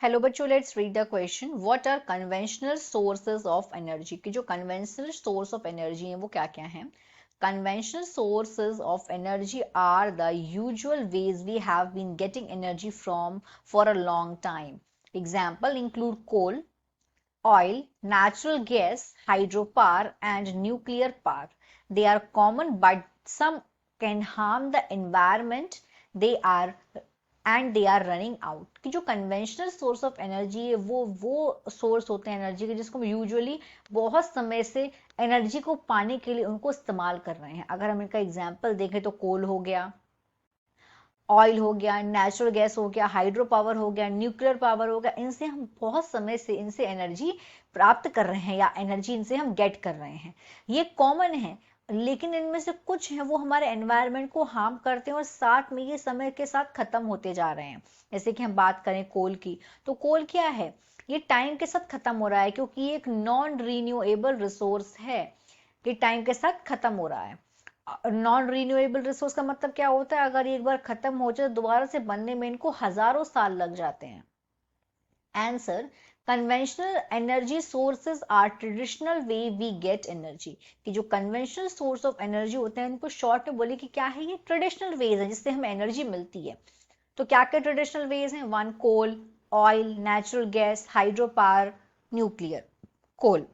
Hello बच्चों, let's read the question. What are conventional sources of energy? कि जो conventional source of energy हैं वो क्या क्या हैं? Conventional sources of energy are the usual ways we have been getting energy from for a long time. Example include coal, oil, natural gas, hydropower, and nuclear power. They are common, but some can harm the environment. They are and they are running out. कि जो conventional source of energy है वो source होते हैं energy के जिसको हम usually बहुत समय से एनर्जी को पाने के लिए उनको इस्तेमाल कर रहे हैं. अगर हम इनका एग्जाम्पल देखें तो कोल हो गया, ऑयल हो गया, नेचुरल गैस हो गया, हाइड्रो पावर हो गया, न्यूक्लियर पावर हो गया. इनसे हम बहुत समय से इनसे एनर्जी प्राप्त कर रहे हैं या एनर्जी इनसे हम गेट कर रहे हैं. ये कॉमन है, लेकिन इनमें से कुछ हैं वो हमारे एनवायरनमेंट को हार्म करते हैं और साथ में ये समय के साथ खत्म होते जा रहे हैं. जैसे कि हम बात करें कोल की, तो कोल क्या है? ये टाइम के साथ खत्म हो रहा है क्योंकि ये एक नॉन रिन्यूएबल रिसोर्स है. ये टाइम के साथ खत्म हो रहा है. नॉन रिन्यूएबल रिसोर्स का मतलब क्या होता है? अगर एक बार खत्म हो जाए दोबारा से बनने में इनको हजारों साल लग जाते हैं. Answer: conventional energy sources are traditional way we get energy. कि जो कन्वेंशनल सोर्स ऑफ एनर्जी होते हैं इनको शॉर्ट में बोले कि क्या है? ये ट्रेडिशनल वेज है जिससे हमें एनर्जी मिलती है. तो क्या क्या ट्रेडिशनल वेज हैं? One, coal, oil, natural gas, hydro power, nuclear. Coal,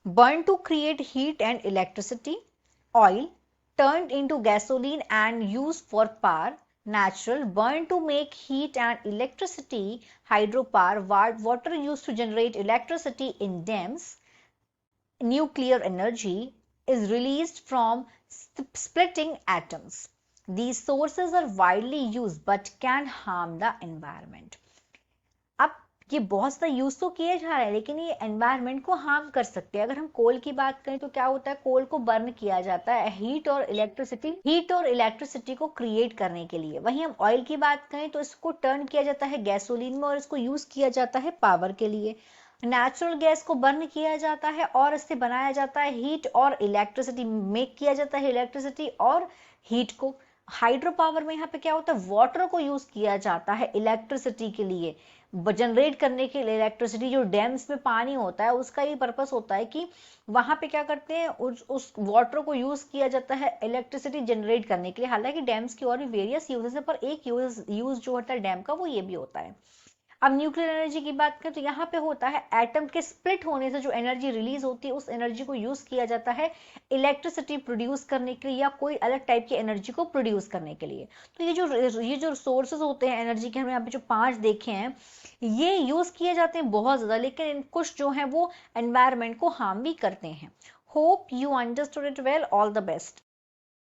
burn to create heat and electricity. Oil, turned into gasoline and used for power. Natural, burned to make heat and electricity. Hydropower, water used to generate electricity in dams. Nuclear energy is released from splitting atoms. These sources are widely used but can harm the environment. अब ये बहुत ज़्यादा use तो किए जा रहे हैं लेकिन ये एनवायरनमेंट को हार्म कर सकते हैं. अगर हम कोल की बात करें तो क्या होता है? कोल को बर्न किया जाता है हीट और इलेक्ट्रिसिटी को क्रिएट करने के लिए. वहीं हम ऑयल की बात करें तो इसको टर्न किया जाता है गैसोलीन में और इसको यूज किया जाता है पावर के लिए. नेचुरल गैस को बर्न किया जाता है और इससे बनाया जाता है हीट और इलेक्ट्रिसिटी, मेक किया जाता है इलेक्ट्रिसिटी और हीट को. हाइड्रो पावर में यहाँ पे क्या होता है? वाटर को यूज किया जाता है इलेक्ट्रिसिटी के लिए, जनरेट करने के लिए इलेक्ट्रिसिटी. जो डैम्स में पानी होता है उसका ये पर्पस होता है कि वहां पे क्या करते हैं, उस वाटर को यूज किया जाता है इलेक्ट्रिसिटी जनरेट करने के लिए. हालांकि डैम्स की और भी वेरियस यूजेस है पर एक यूज जो होता है डैम का वो ये भी होता है. अब न्यूक्लियर एनर्जी की बात करें तो यहाँ पे होता है एटम के स्प्लिट होने से जो एनर्जी रिलीज होती है उस एनर्जी को यूज किया जाता है इलेक्ट्रिसिटी प्रोड्यूस करने के लिए या कोई अलग टाइप की एनर्जी को प्रोड्यूस करने के लिए. तो ये जो सोर्सेज होते हैं एनर्जी के, हमने यहाँ पे जो 5 देखे हैं ये यूज किए जाते हैं बहुत ज्यादा, लेकिन कुछ जो है वो एनवायरमेंट को हार्म भी करते हैं. Hope you understood it well. All the best.